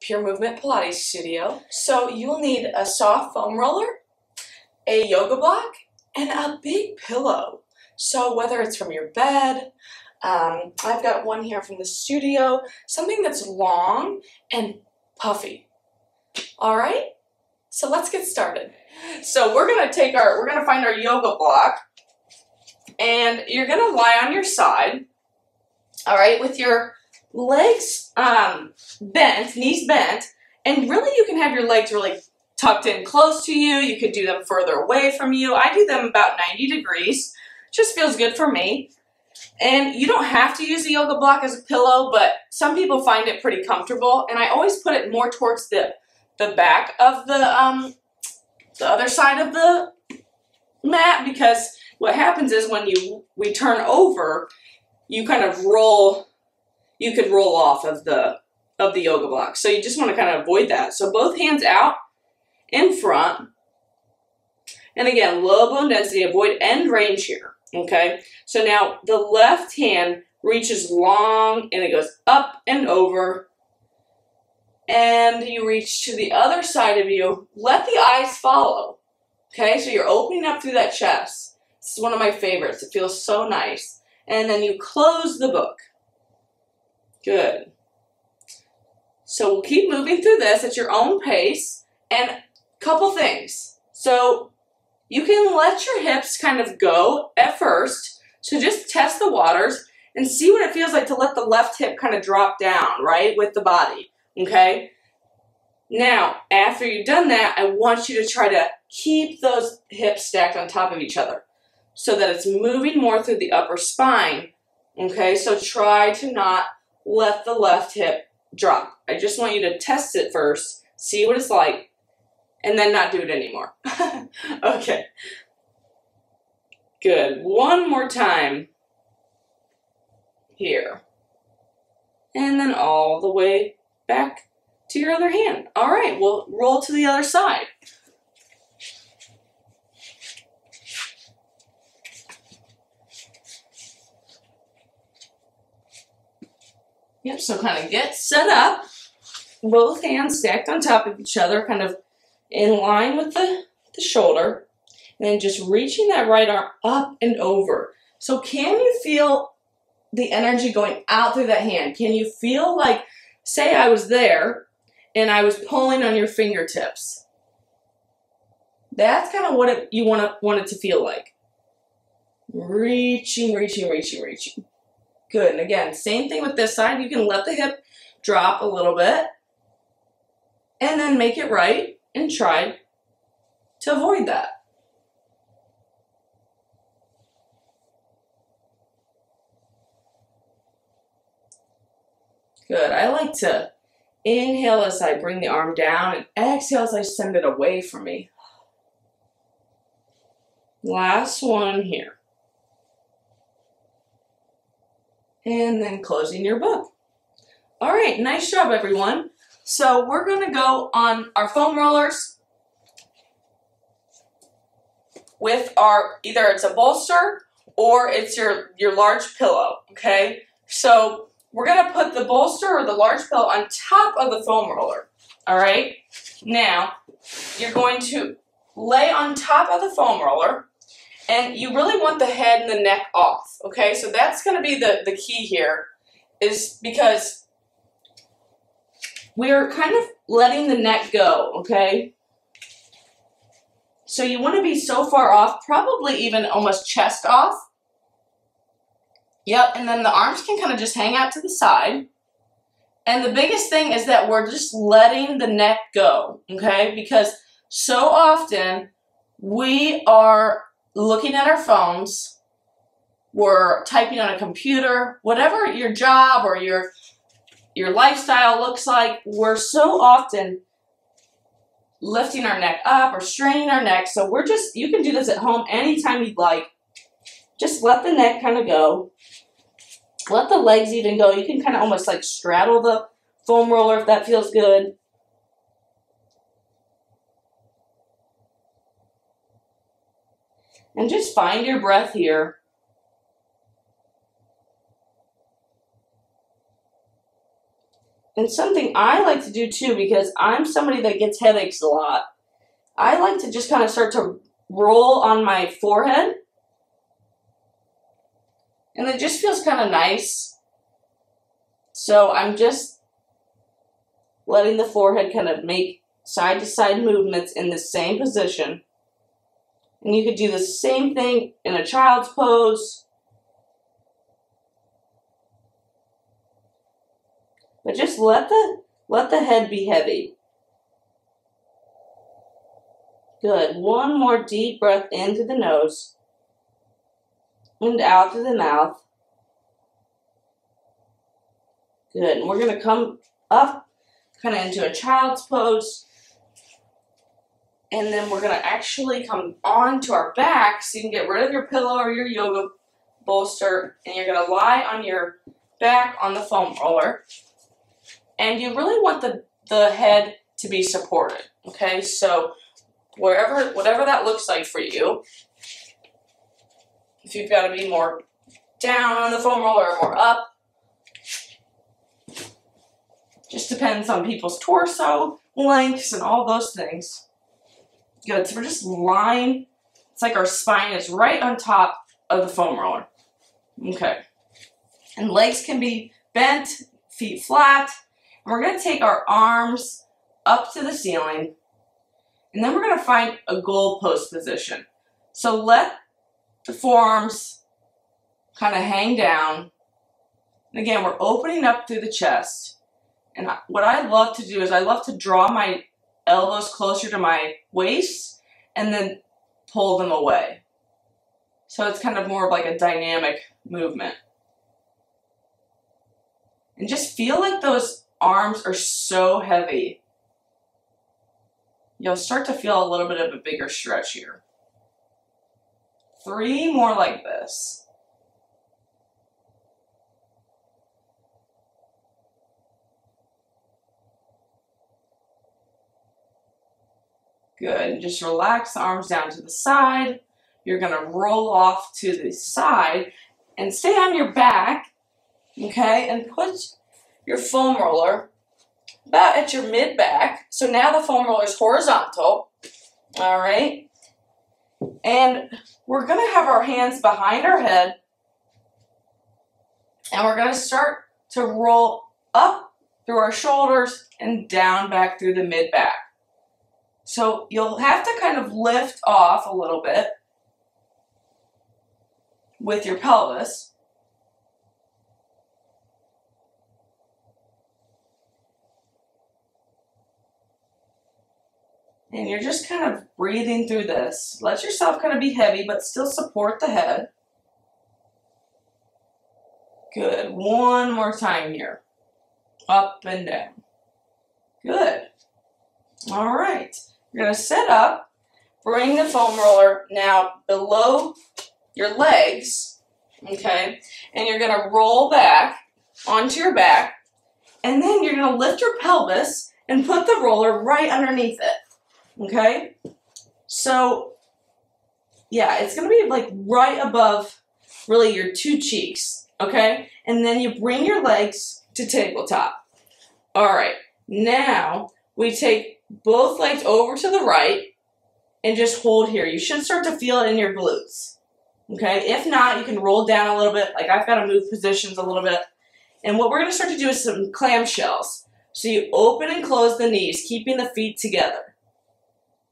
Pure Movement Pilates studio. So you'll need a soft foam roller, a yoga block, and a big pillow. So whether it's from your bed, I've got one here from the studio, something that's long and puffy. All right, so let's get started. So we're gonna find our yoga block, and you're gonna lie on your side, all right, with your legs bent, knees bent, and really you can have your legs really tucked in close to you. You could do them further away from you. I do them about 90 degrees. Just feels good for me. And you don't have to use a yoga block as a pillow, but some people find it pretty comfortable, and I always put it more towards the back of the other side of the mat, because what happens is when we turn over, you kind of roll, you could roll off of the yoga block. So you just want to kind of avoid that. So both hands out in front. And again, low bone density, avoid end range here. Okay, so now the left hand reaches long and it goes up and over, and you reach to the other side of you. Let the eyes follow. Okay, so you're opening up through that chest. This is one of my favorites. It feels so nice. And then you close the book. Good. So we'll keep moving through this at your own pace. And a couple things. So you can let your hips kind of go at first. So just test the waters and see what it feels like to let the left hip kind of drop down, right, with the body, okay? Now, after you've done that, I want you to try to keep those hips stacked on top of each other so that it's moving more through the upper spine, okay? So try to not let the left hip drop. I just want you to test it first, see what it's like, and then not do it anymore. Okay. Good. One more time. Here. And then all the way back to your other hand. All right, we'll roll to the other side. Yep, so kind of get set up. Both hands stacked on top of each other, kind of in line with the shoulder, and then just reaching that right arm up and over. So can you feel the energy going out through that hand? Can you feel like, say I was there and I was pulling on your fingertips? That's kind of what you want it to feel like. Reaching, reaching, reaching, reaching. Good. And again, same thing with this side. You can let the hip drop a little bit and then make it right. And try to avoid that. Good. I like to inhale as I bring the arm down and exhale as I send it away from me. Last one here. And then closing your book. All right, nice job, everyone. So we're going to go on our foam rollers with our, either it's a bolster or it's your large pillow, okay? So we're going to put the bolster or the large pillow on top of the foam roller, all right? Now, you're going to lay on top of the foam roller, and you really want the head and the neck off, okay? So that's going to be the key here, is because we're kind of letting the neck go, okay? So you want to be so far off, probably even almost chest off. Yep, and then the arms can kind of just hang out to the side. And the biggest thing is that we're just letting the neck go, okay? Because so often we are looking at our phones, we're typing on a computer, whatever your job or your lifestyle looks like, we're so often lifting our neck up or straining our neck. So you can do this at home anytime you'd like. Just let the neck kind of go. Let the legs even go. You can kind of almost like straddle the foam roller if that feels good. And just find your breath here. And something I like to do too, because I'm somebody that gets headaches a lot, I like to just kind of start to roll on my forehead. And it just feels kind of nice. So I'm just letting the forehead kind of make side to side movements in the same position. And you could do the same thing in a child's pose. But just let the head be heavy. Good. One more deep breath into the nose and out through the mouth. Good. And we're going to come up kind of into a child's pose. And then we're going to actually come onto our back so you can get rid of your pillow or your yoga bolster. And you're going to lie on your back on the foam roller. And you really want the head to be supported. Okay, so whatever that looks like for you. If you've got to be more down on the foam roller or more up. Just depends on people's torso lengths and all those things. Good, so we're just lying. It's like our spine is right on top of the foam roller. Okay. And legs can be bent, feet flat. And we're going to take our arms up to the ceiling. And then we're going to find a goalpost position. So let the forearms kind of hang down. And again, we're opening up through the chest. And what I love to do is I love to draw my elbows closer to my waist and then pull them away. So it's kind of more of like a dynamic movement. And just feel like those arms are so heavy. You'll start to feel a little bit of a bigger stretch here. 3 more like this. Good. Just relax the arms down to the side. You're going to roll off to the side and stay on your back, okay, and put your foam roller about at your mid-back. So now the foam roller is horizontal, all right? And we're going to have our hands behind our head, and we're going to start to roll up through our shoulders and down back through the mid-back. So you'll have to kind of lift off a little bit with your pelvis. And you're just kind of breathing through this. Let yourself kind of be heavy, but still support the head. Good. One more time here. Up and down. Good. All right. You're going to sit up. Bring the foam roller now below your legs. Okay. And you're going to roll back onto your back. And then you're going to lift your pelvis and put the roller right underneath it. Okay. So, yeah, it's going to be like right above really your 2 cheeks. Okay. And then you bring your legs to tabletop. All right. Now we take both legs over to the right and just hold here. You should start to feel it in your glutes. Okay, if not, you can roll down a little bit. Like I've got to move positions a little bit. And what we're going to start to do is some clam shells. So you open and close the knees, keeping the feet together.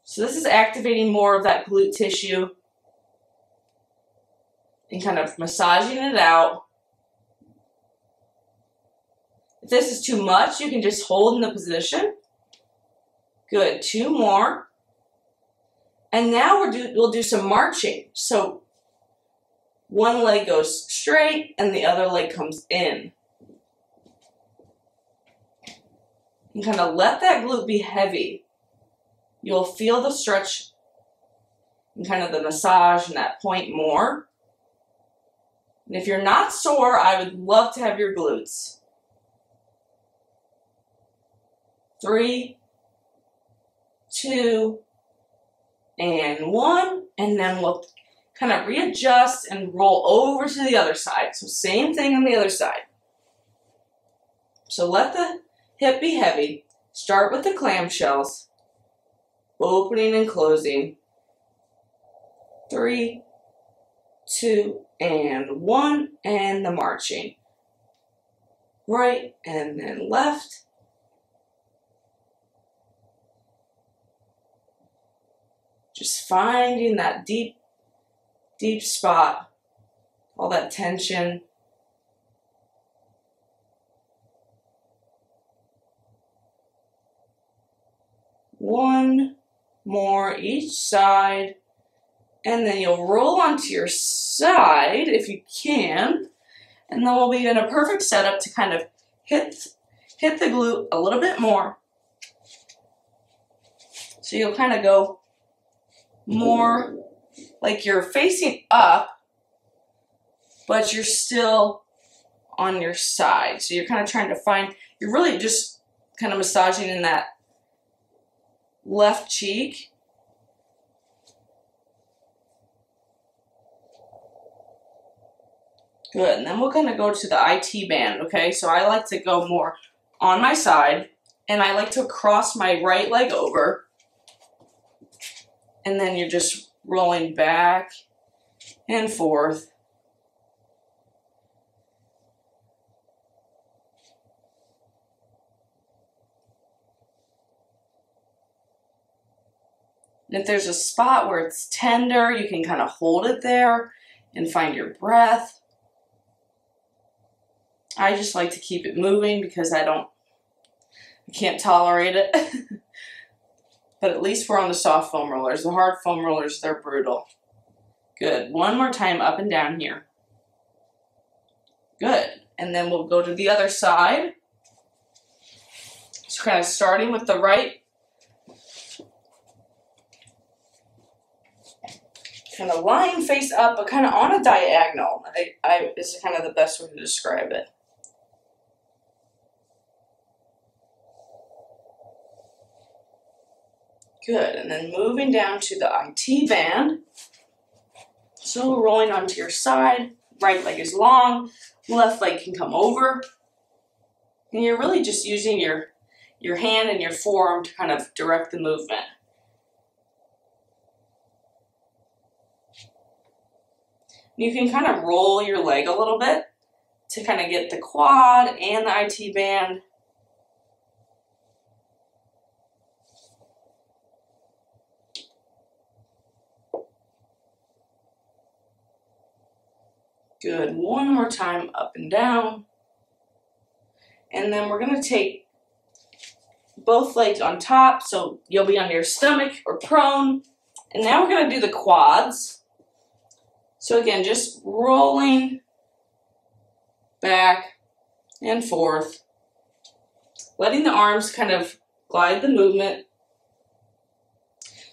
So this is activating more of that glute tissue and kind of massaging it out. If this is too much, you can just hold in the position. Good. 2 more. And now we'll do some marching. So one leg goes straight and the other leg comes in. And kind of let that glute be heavy. You'll feel the stretch and kind of the massage and that point more. And if you're not sore, I would love to have your glutes. 3, 2, and 1, and then we'll kind of readjust and roll over to the other side. So same thing on the other side. So let the hip be heavy. Start with the clam shells. Opening and closing. 3, 2, and 1, and the marching. Right, and then left. Just finding that deep, deep spot, all that tension. One more each side, and then you'll roll onto your side if you can, and then we'll be in a perfect setup to kind of hit the glute a little bit more. So you'll kind of go more like you're facing up, but you're still on your side. So you're kind of trying to find, you're really just kind of massaging in that left cheek. Good, and then we're gonna go to the IT band, okay? So I like to go more on my side, and I like to cross my right leg over, and then you're just rolling back and forth. And if there's a spot where it's tender, you can kind of hold it there and find your breath. I just like to keep it moving because I can't tolerate it. But at least we're on the soft foam rollers. The hard foam rollers, they're brutal. Good. One more time up and down here. Good. And then we'll go to the other side. So kind of starting with the right. Kind of lying face up, but kind of on a diagonal. This is kind of the best way to describe it. Good, and then moving down to the IT band. So rolling onto your side, right leg is long, left leg can come over. And you're really just using your hand and your forearm to kind of direct the movement. You can kind of roll your leg a little bit to kind of get the quad and the IT band. Good, one more time up and down. And then we're gonna take both legs on top, so you'll be on your stomach or prone. And now we're gonna do the quads. So again, just rolling back and forth, letting the arms kind of glide the movement.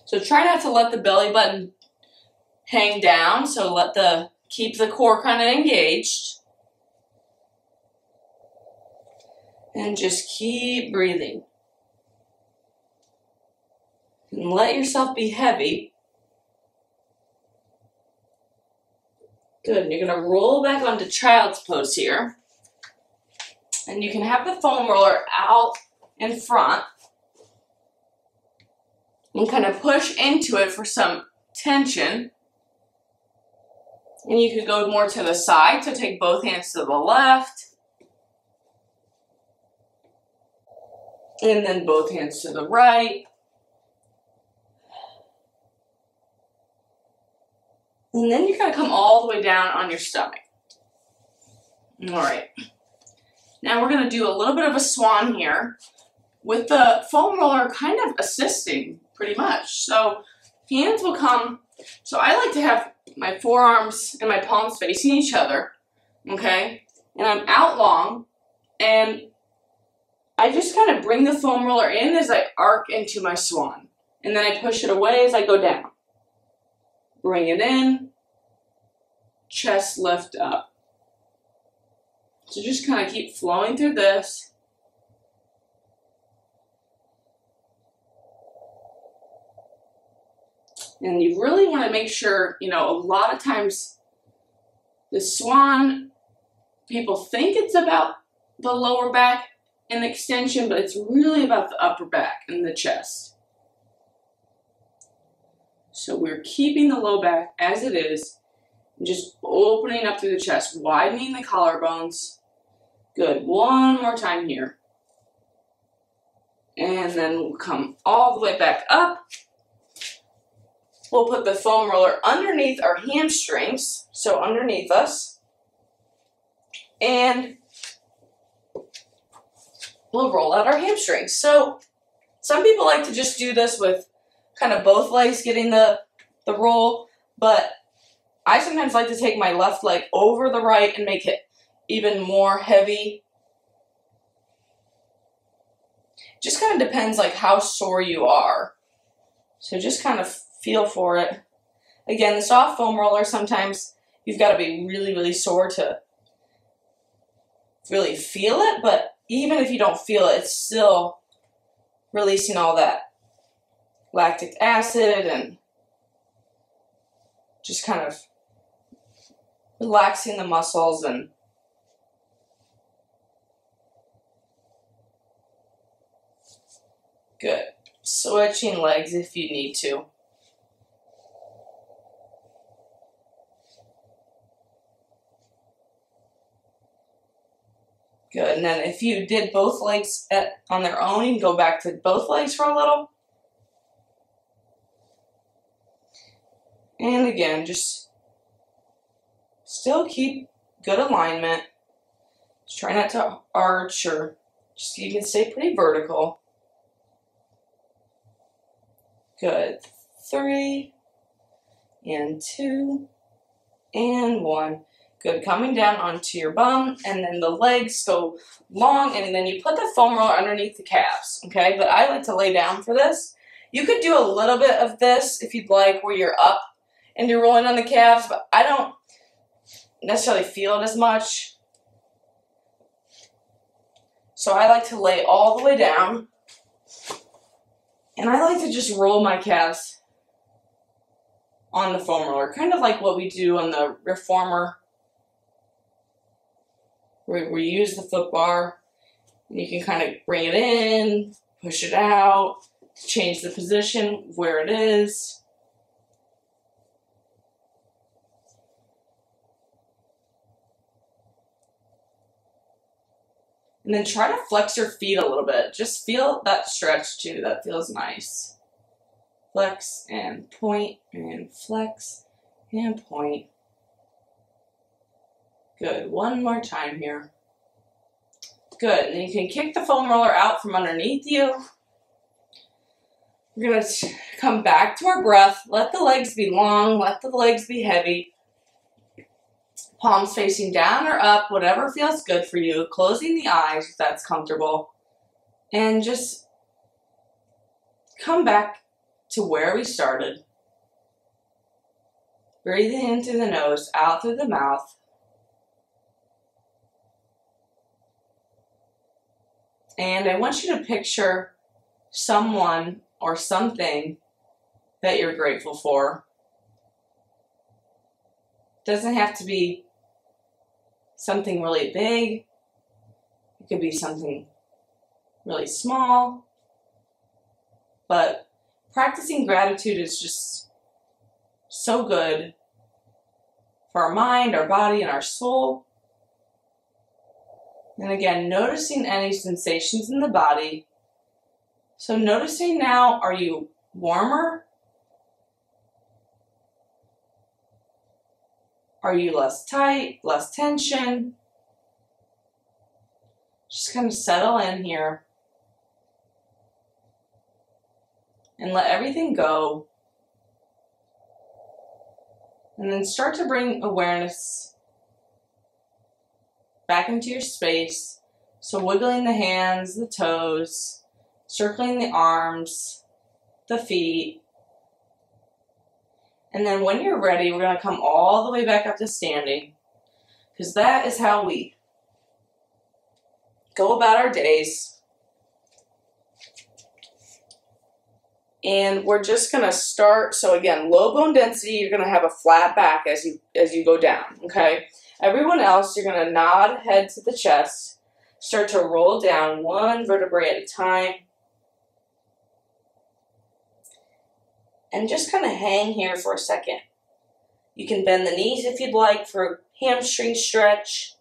So try not to let the belly button hang down, so keep the core kind of engaged. And just keep breathing. And let yourself be heavy. Good, and you're gonna roll back onto child's pose here. And you can have the foam roller out in front. And kind of push into it for some tension. And you could go more to the side, so take both hands to the left. And then both hands to the right. And then you're going to come all the way down on your stomach. All right. Now we're going to do a little bit of a swan here with the foam roller kind of assisting pretty much. So hands will come. So I like to have my forearms and my palms facing each other, okay? And I'm out long, and I just kind of bring the foam roller in as I arc into my swan. And then I push it away as I go down. Bring it in, chest lift up. So just kind of keep flowing through this. And you really want to make sure, a lot of times the swan, people think it's about the lower back, an extension, but it's really about the upper back and the chest. So we're keeping the low back as it is, and just opening up through the chest, widening the collarbones. Good. One more time here. And then we'll come all the way back up. We'll put the foam roller underneath our hamstrings, so underneath us. And we'll roll out our hamstrings. So some people like to just do this with kind of both legs getting the roll, but I sometimes like to take my left leg over the right and make it even more heavy. Just kind of depends like how sore you are. So just kind of feel for it. Again, the soft foam roller, sometimes you've got to be really, really sore to really feel it, but even if you don't feel it, it's still releasing all that lactic acid and just kind of relaxing the muscles. And good. Switching legs if you need to. Good. And then if you did both legs on their own, you can go back to both legs for a little. And again, just still keep good alignment. Just try not to arch, or just you can stay pretty vertical. Good. 3 and 2 and 1. Good. Coming down onto your bum, and then the legs go long, and then you put the foam roller underneath the calves, okay? But I like to lay down for this. You could do a little bit of this if you'd like, where you're up and you're rolling on the calves, but I don't necessarily feel it as much. So I like to lay all the way down, and I like to just roll my calves on the foam roller, kind of like what we do on the reformer, where we use the foot bar. You can kind of bring it in, push it out, change the position where it is. And then try to flex your feet a little bit. Just feel that stretch too. That feels nice. Flex and point and flex and point. Good. One more time here. Good. And then you can kick the foam roller out from underneath you. We're going to come back to our breath. Let the legs be long. Let the legs be heavy. Palms facing down or up, whatever feels good for you. Closing the eyes if that's comfortable. And just come back to where we started. Breathing in through the nose, out through the mouth. And I want you to picture someone or something that you're grateful for. It doesn't have to be something really big. It could be something really small. But practicing gratitude is just so good for our mind, our body, and our soul. And again, noticing any sensations in the body. So noticing now, are you warmer? Are you less tight, less tension? Just kind of settle in here. And let everything go. And then start to bring awareness back into your space. So wiggling the hands, the toes, circling the arms, the feet. And then when you're ready, we're going to come all the way back up to standing, because that is how we go about our days. And we're just going to start. So again, low bone density, you're going to have a flat back as you go down, okay? Everyone else, you're going to nod head to the chest. start to roll down one vertebrae at a time. And just kind of hang here for a second. You can bend the knees if you'd like for a hamstring stretch.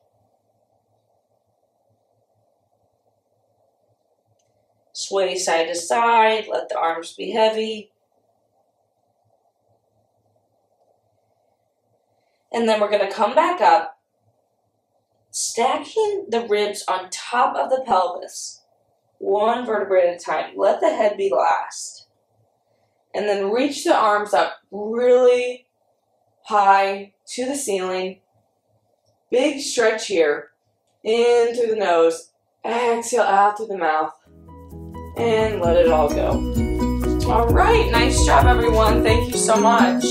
Sway side to side, let the arms be heavy. And then we're going to come back up, stacking the ribs on top of the pelvis, one vertebrae at a time. Let the head be last. And then reach the arms up really high to the ceiling. Big stretch here. In through the nose. Exhale out through the mouth. And let it all go. All right, nice job, everyone. Thank you so much.